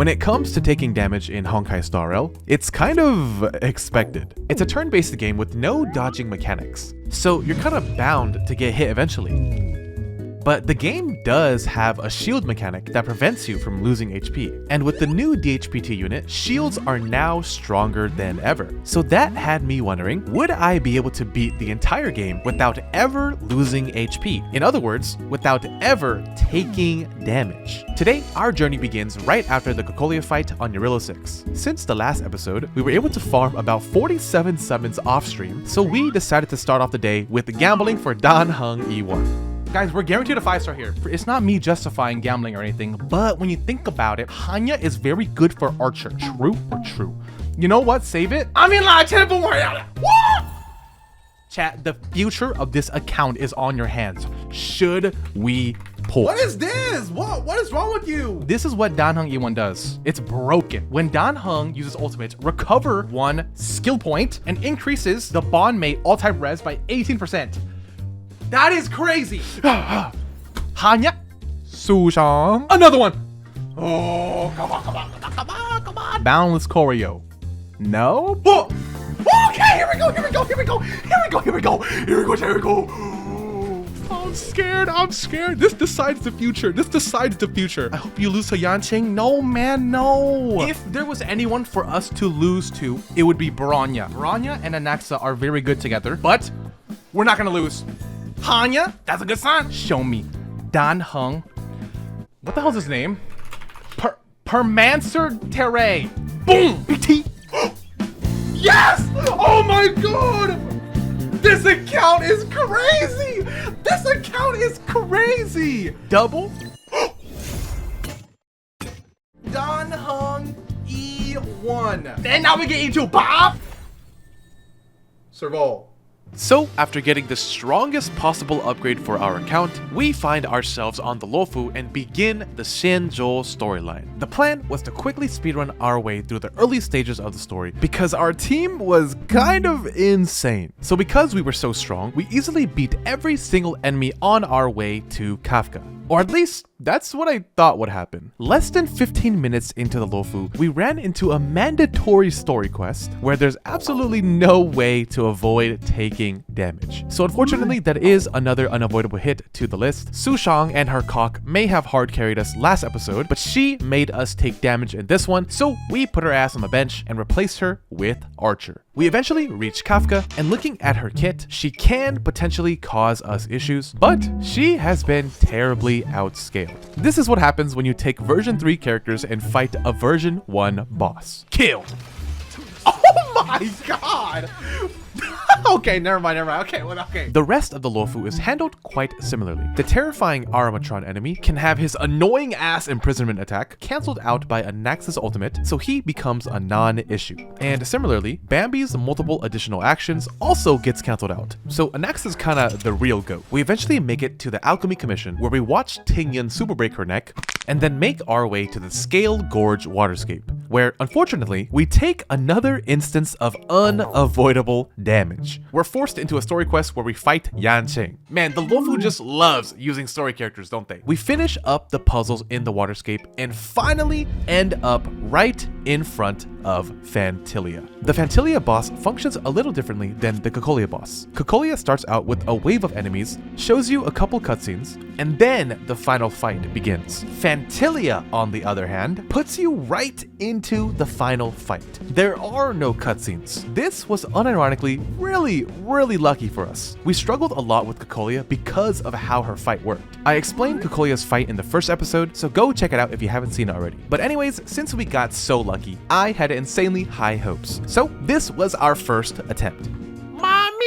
When it comes to taking damage in Honkai Star Rail, it's kind of expected. It's a turn-based game with no dodging mechanics, so you're kind of bound to get hit eventually. But the game does have a shield mechanic that prevents you from losing HP. And with the new DHPT unit, shields are now stronger than ever. So that had me wondering, would I be able to beat the entire game without ever losing HP? In other words, without ever taking damage. Today, our journey begins right after the Cocolia fight on Eurilla 6. Since the last episode, we were able to farm about 47 summons off stream, so we decided to start off the day with gambling for Dan Heng E1. Guys, we're guaranteed a 5-star here. It's not me justifying gambling or anything, but when you think about it, Hanya is very good for Archer. True or true? You know what? Save it. I mean, like, chat, the future of this account is on your hands. Should we pull? What is this? What is wrong with you? This is what Dan Heng E1 does. It's broken. When Dan Heng uses ultimate, recover 1 skill point and increases the bond mate all-type res by 18%. That is crazy. Hanya, Sushang, another one. Oh, come on. Boundless choreo. No. Oh. Okay, here we go. I'm scared. This decides the future. I hope you lose to Yanqing. No, man, no. If there was anyone for us to lose to, it would be Bronya. Bronya and Anaxa are very good together, but we're not gonna lose. Hanya, that's a good sign. Show me. Dan Heng. What the hell's his name? Permancer Terre. Boom! BT. Yes! Oh my god! This account is crazy! Double? Dan Heng E1. And now we get into Bob! Serval. So, after getting the strongest possible upgrade for our account, we find ourselves on the Luofu and begin the Xianzhou storyline. The plan was to quickly speedrun our way through the early stages of the story because our team was kind of insane. So because we were so strong, we easily beat every single enemy on our way to Kafka. Or at least, that's what I thought would happen. Less than 15 minutes into the Luofu, we ran into a mandatory story quest where there's absolutely no way to avoid taking damage. So unfortunately, that is another unavoidable hit to the list. Sushang and her cock may have hard carried us last episode, but she made us take damage in this one, so we put her ass on the bench and replaced her with Archer. We eventually reach Kafka, and looking at her kit, she can potentially cause us issues, but she has been terribly outscaled. This is what happens when you take version 3 characters and fight a version 1 boss. Kill! Oh my god! Okay, never mind. Okay. The rest of the Luofu is handled quite similarly. The terrifying Aramatron enemy can have his annoying ass imprisonment attack cancelled out by Anaxa's ultimate, so he becomes a non-issue. And similarly, Bambi's multiple additional actions also gets cancelled out, so Anaxa's kinda the real GOAT. We eventually make it to the Alchemy Commission, where we watch Tingyun super break her neck, and then make our way to the Scale Gorge waterscape, where unfortunately, we take another instance of unavoidable damage. We're forced into a story quest where we fight Yanqing. Man, the Luofu just loves using story characters, don't they? We finish up the puzzles in the waterscape and finally end up right in front of Phantilia. The Phantilia boss functions a little differently than the Cocolia boss. Cocolia starts out with a wave of enemies, shows you a couple cutscenes, and then the final fight begins. Phantilia, on the other hand, puts you right into the final fight. There are no cutscenes. This was unironically really lucky for us. We struggled a lot with Cocolia because of how her fight worked. I explained Cocolia's fight in the first episode, so go check it out if you haven't seen it already. But anyways, since we got so lucky, I had insanely high hopes. So this was our first attempt. Mommy!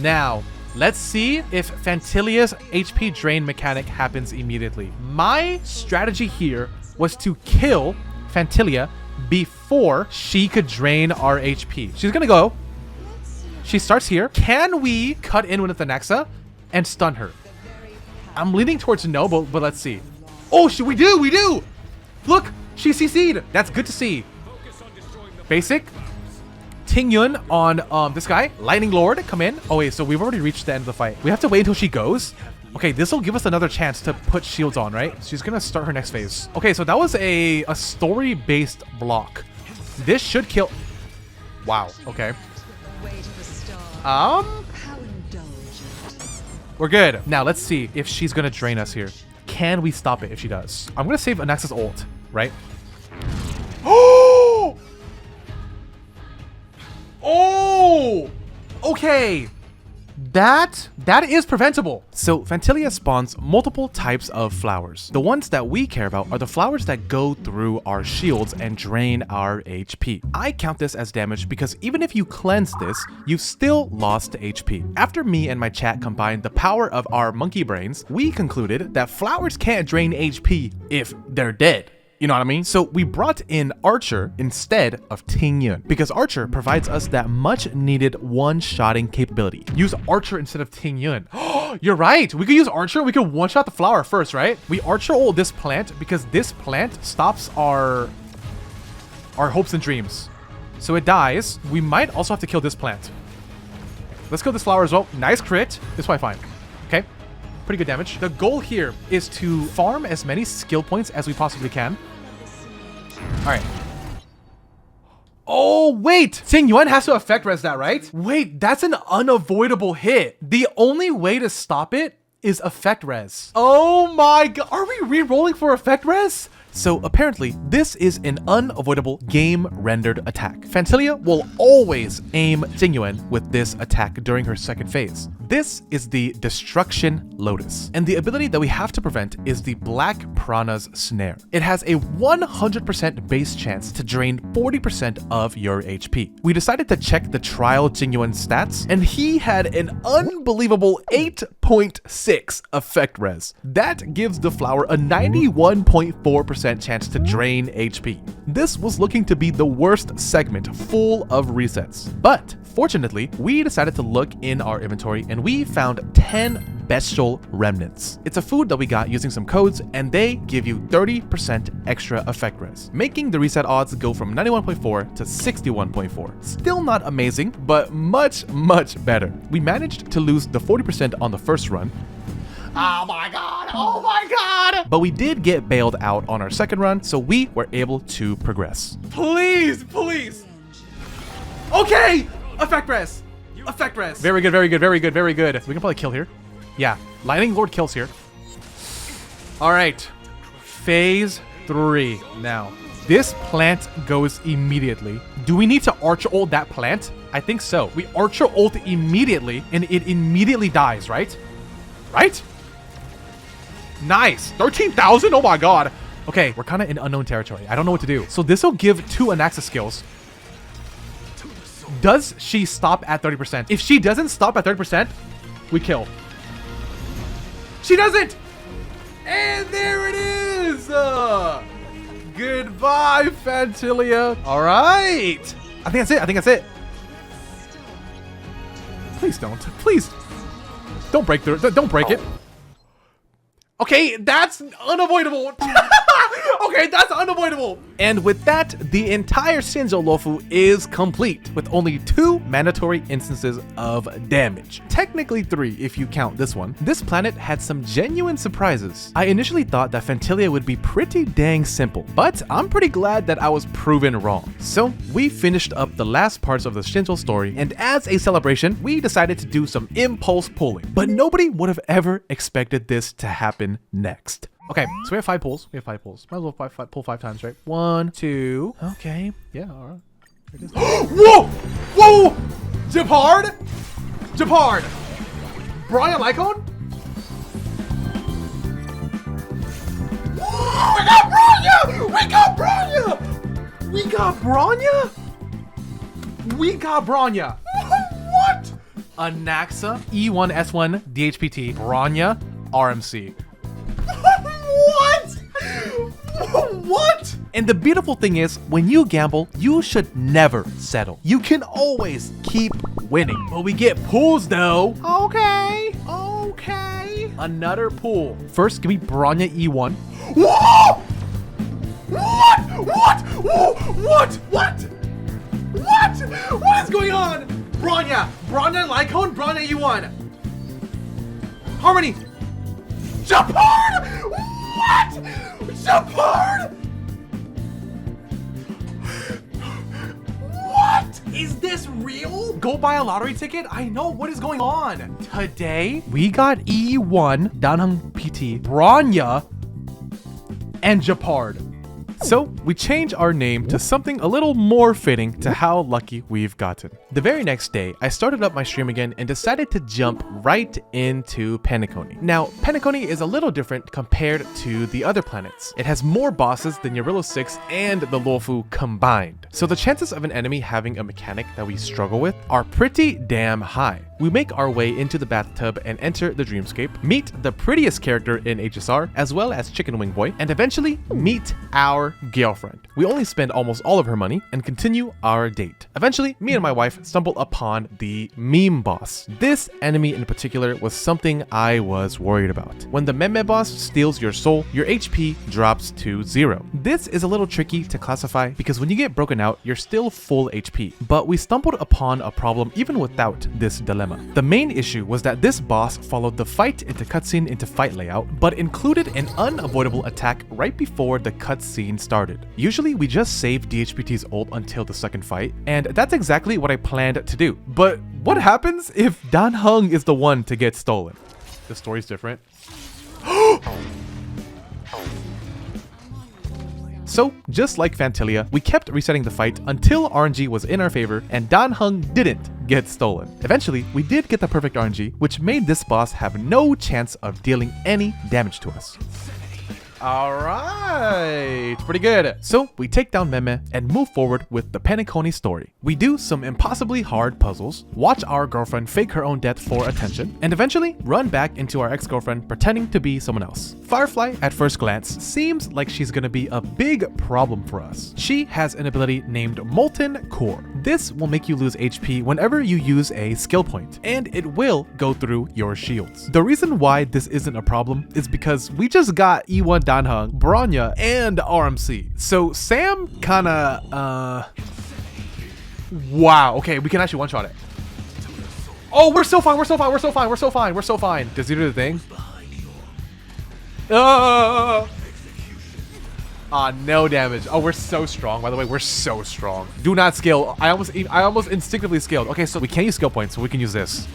Now, let's see if Phantilia's HP drain mechanic happens immediately. My strategy here was to kill Phantilia before she could drain our HP. She's gonna go. She starts here. Can we cut in with Anaxa and stun her? I'm leaning towards no, but let's see. Oh, we do! Look, she CC'd. That's good to see. Basic. Tingyun on this guy. Lightning Lord, come in. Oh wait, so we've already reached the end of the fight. We have to wait until she goes. Okay, this will give us another chance to put shields on, right? She's gonna start her next phase. Okay, so that was a story-based block. This should kill. Wow. Okay. We're good. Now let's see if she's gonna drain us here. Can we stop it if she does? I'm gonna save Anax's ult, right? Oh! Oh! Okay. That is preventable. So Fantilia spawns multiple types of flowers. The ones that we care about are the flowers that go through our shields and drain our HP. I count this as damage because even if you cleanse this, you've still lost HP. After me and my chat combined the power of our monkey brains, we concluded that flowers can't drain HP if they're dead. You know what I mean? So we brought in Archer instead of Ting Yun because Archer provides us that much needed one-shotting capability. Use Archer instead of Ting Yun. You're right. We could use Archer. We could one-shot the flower first, right? We Archer ult this plant because this plant stops our hopes and dreams. So it dies. We might also have to kill this plant. Let's kill this flower as well. Nice crit. This is fine. Okay. Pretty good damage. The goal here is to farm as many skill points as we possibly can. All right. Oh, wait. Ting Yuan has to effect res that, right? Wait, that's an unavoidable hit. The only way to stop it is effect res. Oh my god. Are we re-rolling for effect res? So apparently, this is an unavoidable game-rendered attack. Fantilia will always aim Ting Yuan with this attack during her second phase. This is the Destruction Lotus, and the ability that we have to prevent is the Black Prana's Snare. It has a 100% base chance to drain 40% of your HP. We decided to check the trial Ting Yuan stats, and he had an unbelievable 8.6 effect res. That gives the flower a 91.4% chance to drain HP. This was looking to be the worst segment full of resets. But fortunately, we decided to look in our inventory and we found 10 bestial remnants. It's a food that we got using some codes and they give you 30% extra effect res, making the reset odds go from 91.4 to 61.4. Still not amazing, but much better. We managed to lose the 40% on the first run. Oh my god, oh my god! But we did get bailed out on our second run, so we were able to progress. Please, please! Okay! Effect res! Effect res! Very good, very good, very good, very good. We can probably kill here. Yeah, Lightning Lord kills here. Alright, phase 3 now. This plant goes immediately. Do we need to Archer ult that plant? I think so. We Archer ult immediately, and it immediately dies, right? Right? Nice. 13,000? Oh my god. Okay, we're kind of in unknown territory. I don't know what to do. So this will give 2 Anaxa skills. Does she stop at 30%? If she doesn't stop at 30%, we kill. She doesn't! And there it is! Goodbye, Fantilia. All right. I think that's it. I think that's it. Please don't. Please. Don't break through. Don't break it. Okay, that's unavoidable. Okay, that's unavoidable. And with that, the entire Xianzhou Luofu is complete with only 2 mandatory instances of damage. Technically 3 if you count this one. This planet had some genuine surprises. I initially thought that Fantilia would be pretty dang simple, but I'm pretty glad that I was proven wrong. So we finished up the last parts of the Xianzhou story, and as a celebration, we decided to do some impulse pulling. But nobody would have ever expected this to happen next. Okay, so we have 5 pulls. We have 5 pulls. Might as well pull 5 times, right? 1, 2. Okay. Yeah, all right. Here it is. Whoa! Whoa! Jepard! Jepard! Brian Lycone? We got Bronya! We got Bronya! We got Bronya? We got Bronya. What? Anaxa, E1, S1, DHPT, Bronya, RMC. What? What? And the beautiful thing is, when you gamble, you should never settle. You can always keep winning. But we get pools though. Okay. Okay. Another pool. First, give me Bronya E1. Whoa! What? What? Whoa! What? What? What? What is going on? Bronya. Bronya Lycone. Bronya E1. Harmony. Japard! What? Japard? What? Is this real? Go buy a lottery ticket? I know, what is going on? Today, we got E1, Danheng PT, Bronya, and Japard. So we change our name to something a little more fitting to how lucky we've gotten. The very next day, I started up my stream again and decided to jump right into Penacony. Now, Penacony is a little different compared to the other planets. It has more bosses than Eurylo 6 and the Luofu combined. So the chances of an enemy having a mechanic that we struggle with are pretty damn high. We make our way into the bathtub and enter the dreamscape, meet the prettiest character in HSR, as well as Chicken Wing Boy, and eventually meet our girlfriend. We only spend almost all of her money and continue our date. Eventually, me and my wife stumble upon the meme boss. This enemy in particular was something I was worried about. When the meme boss steals your soul, your HP drops to 0. This is a little tricky to classify because when you get broken out, you're still full HP. But we stumbled upon a problem even without this dilemma. The main issue was that this boss followed the fight into cutscene into fight layout, but included an unavoidable attack right before the cutscene started. Usually we just save DHPT's ult until the second fight, and that's exactly what I planned to do. But what happens if Danheng is the one to get stolen? The story's different. So, just like Fantilia, we kept resetting the fight until RNG was in our favor and Danheng didn't get stolen. Eventually, we did get the perfect RNG, which made this boss have no chance of dealing any damage to us. Alright, pretty good. So we take down Meme and move forward with the Penacony story. We do some impossibly hard puzzles, watch our girlfriend fake her own death for attention, and eventually run back into our ex-girlfriend pretending to be someone else. Firefly, at first glance, seems like she's gonna be a big problem for us. She has an ability named Molten Core. This will make you lose HP whenever you use a skill point, and it will go through your shields. The reason why this isn't a problem is because we just got E1 Danheng, Bronya, and RMC. So Sam kinda, wow, okay, we can actually one-shot it. Oh, we're so fine, we're so fine, we're so fine, we're so fine, we're so fine. Does he do the thing? No damage. Oh, we're so strong. By the way, we're so strong. Do not skill. I almost instinctively skilled. Okay, so we can't use skill points, so we can use this.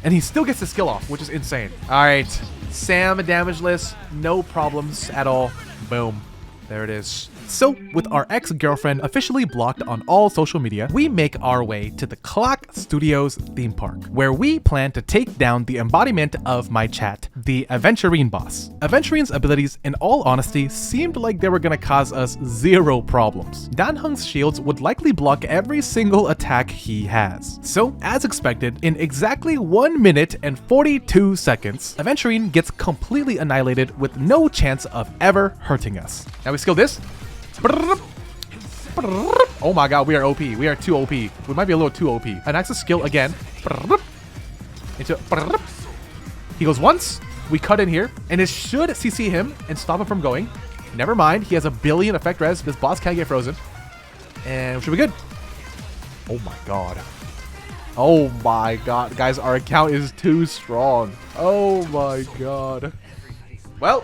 And he still gets the skill off, which is insane. All right, Sam damageless, no problems at all. Boom. There it is. So, with our ex-girlfriend officially blocked on all social media, we make our way to the Clock Studios theme park, where we plan to take down the embodiment of my chat, the Aventurine boss. Aventurine's abilities, in all honesty, seemed like they were gonna cause us zero problems. Danheng's shields would likely block every single attack he has. So, as expected, in exactly 1 minute and 42 seconds, Aventurine gets completely annihilated with no chance of ever hurting us. Now we skill this. Oh my god, we are OP. We are too OP. We might be a little too OP. An access skill again. He goes once. We cut in here. And it should CC him and stop him from going. Never mind. He has a billion effect res. This boss can't get frozen. And we should be good. Oh my god. Oh my god. Guys, our account is too strong. Oh my god. Well,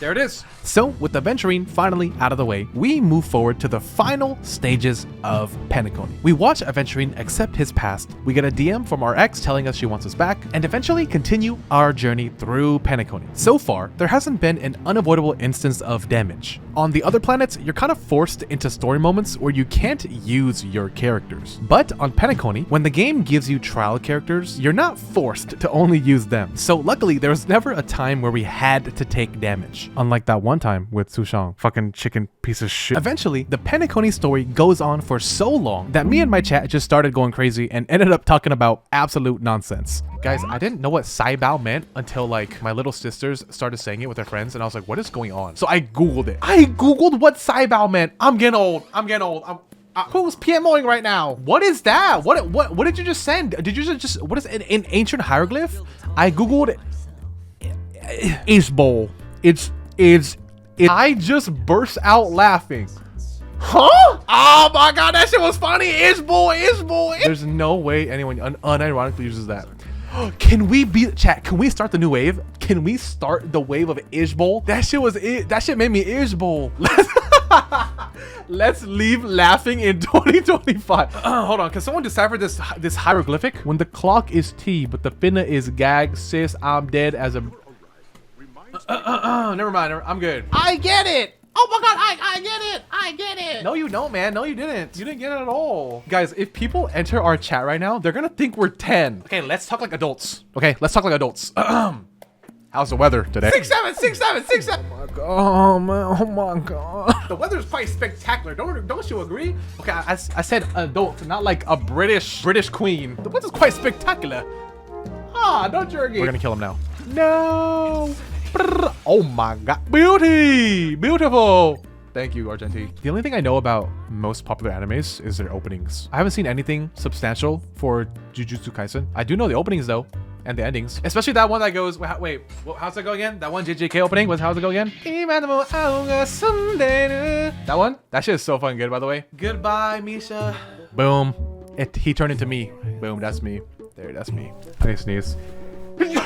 there it is. So, with the Aventurine finally out of the way, we move forward to the final stages of Penacony. We watch Aventurine accept his past, we get a DM from our ex telling us she wants us back, and eventually continue our journey through Penacony. So far, there hasn't been an unavoidable instance of damage. On the other planets, you're kind of forced into story moments where you can't use your characters. But on Penacony, when the game gives you trial characters, you're not forced to only use them. So luckily, there was never a time where we had to take damage. Unlike that one time with Sushang, fucking chicken piece of shit. Eventually, the Penacony story goes on for so long that me and my chat just started going crazy and ended up talking about absolute nonsense. Guys, I didn't know what Saibao meant until like my little sisters started saying it with their friends, and I was like, what is going on? So I googled it. I googled what Saibao meant. I'm getting old. I'm getting old. Who's PMOing right now? What is that? What did you just send? Did you just what is an ancient hieroglyph? I googled Ishbol. I just burst out laughing. Huh? Oh my god, that shit was funny. Ishbol. There's no way anyone unironically uses that. Can we beat chat? Can we start the new wave? Can we start the wave of Ishbol? That shit was it. That shit made me Ishbol. Let's leave laughing in 2025. Hold on, can someone decipher this hieroglyphic? When the clock is T, but the finna is gag, sis, I'm dead as a. Never mind. I'm good. I get it. Oh my god, I get it. I get it. No, you don't, man. No, you didn't. You didn't get it at all. Guys, if people enter our chat right now, they're gonna think we're 10. Okay, let's talk like adults. Okay, let's talk like adults. How's the weather today? 6'7", 6'7", 6'7". Oh my god, man. Oh my god. The weather's quite spectacular. Don't you agree? Okay, I said adult, not like a British queen. The weather's quite spectacular. Ah, don't you agree? We're gonna kill him now. No. Oh my god. Beauty! Beautiful! Thank you, Argenti. The only thing I know about most popular animes is their openings. I haven't seen anything substantial for Jujutsu Kaisen. I do know the openings though, and the endings. Especially that one that goes, wait, how's it go again? That one JJK opening, how's it go again? That one? That shit is so fucking good, by the way. Goodbye, Misha. Boom. He turned into me. Boom, that's me. There, that's me. I sneeze.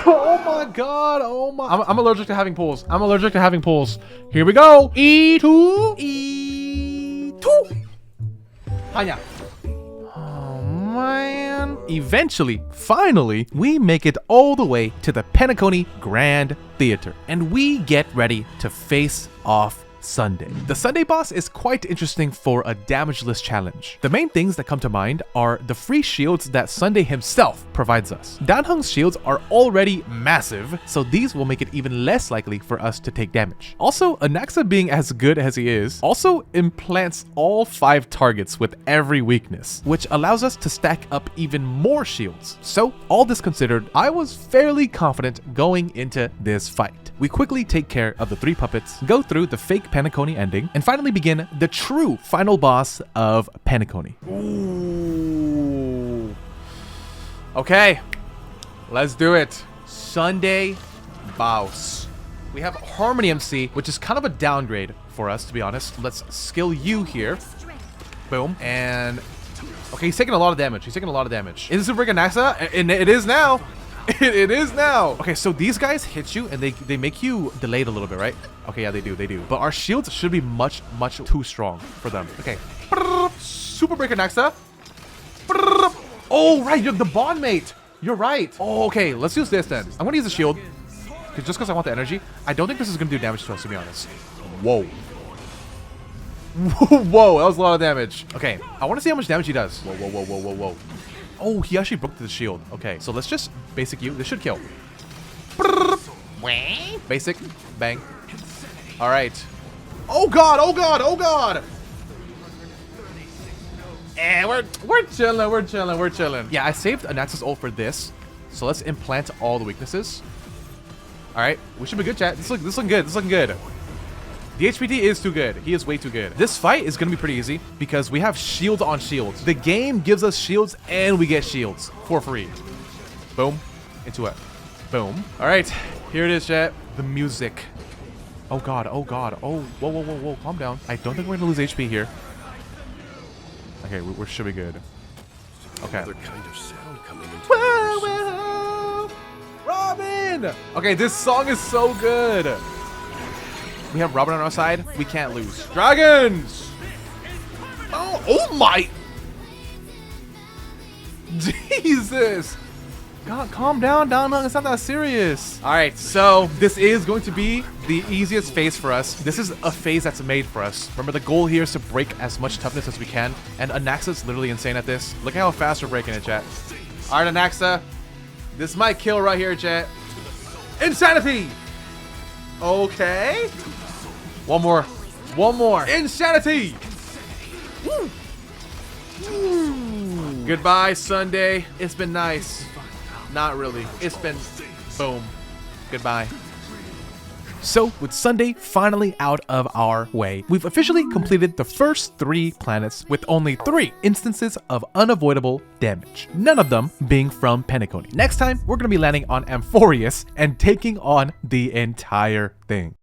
Oh my god, oh my. I'm allergic to having pools. I'm allergic to having pools. Here we go. E2. E2. Hanya. Oh man. Eventually, finally, we make it all the way to the Penacony Grand Theater. And we get ready to face off Sunday. The Sunday boss is quite interesting for a damageless challenge. The main things that come to mind are the free shields that Sunday himself provides us. Danheng's shields are already massive, so these will make it even less likely for us to take damage. Also, Anaxa being as good as he is, also implants all 5 targets with every weakness, which allows us to stack up even more shields. So, all this considered, I was fairly confident going into this fight. We quickly take care of the 3 puppets, go through the fake Penacony ending, and finally begin the true final boss of Penacony. Ooh. Okay, let's do it. Sunday boss. We have Harmony MC, which is kind of a downgrade for us, to be honest. Let's skill you here. Boom. And okay, he's taking a lot of damage. He's taking a lot of damage. Is this Super Anaxa? And it is now. It is now. Okay, so these guys hit you and they make you delayed a little bit, right? Okay, yeah, they do. But our shields should be much too strong for them. Okay. Super Breaker Naxa. Oh, right, you have the bond mate. You're right. Oh, okay, let's use this then. I'm gonna use the shield. Just because I want the energy. I don't think this is gonna do damage to us, to be honest. Whoa. Whoa, that was a lot of damage. Okay, I want to see how much damage he does. Whoa. Oh, he actually broke the shield. Okay, so let's just basic you. This should kill. Basic. Bang. All right. Oh god. And we're chilling. Yeah, I saved Anaxa's ult for this. So let's implant all the weaknesses. All right, we should be good, chat. This looking good. The HPT is too good. He is way too good. This fight is going to be pretty easy because we have shields on shields. The game gives us shields and we get shields for free. Boom. Into it. Boom. All right. Here it is, chat. The music. Oh, God. Oh, whoa. Calm down. I don't think we're going to lose HP here. Okay, we should be good. Okay. Another kind of sound coming into whoa. Robin! Okay, this song is so good. We have Robin on our side. We can't lose. Dragons! Oh my! Jesus! God, calm down, Danheng. It's not that serious. All right, so this is going to be the easiest phase for us. This is a phase that's made for us. Remember, the goal here is to break as much toughness as we can. And Anaxa's literally insane at this. Look at how fast we're breaking it, chat. All right, Anaxa. This might kill right here, chat. Insanity! Okay. One more. Insanity! Woo. Goodbye, Sunday. It's been nice. Not really. It's been boom. Goodbye. So, with Sunday finally out of our way, we've officially completed the first 3 planets with only 3 instances of unavoidable damage, none of them being from Penacony. Next time, we're going to be landing on Amphorius and taking on the entire thing.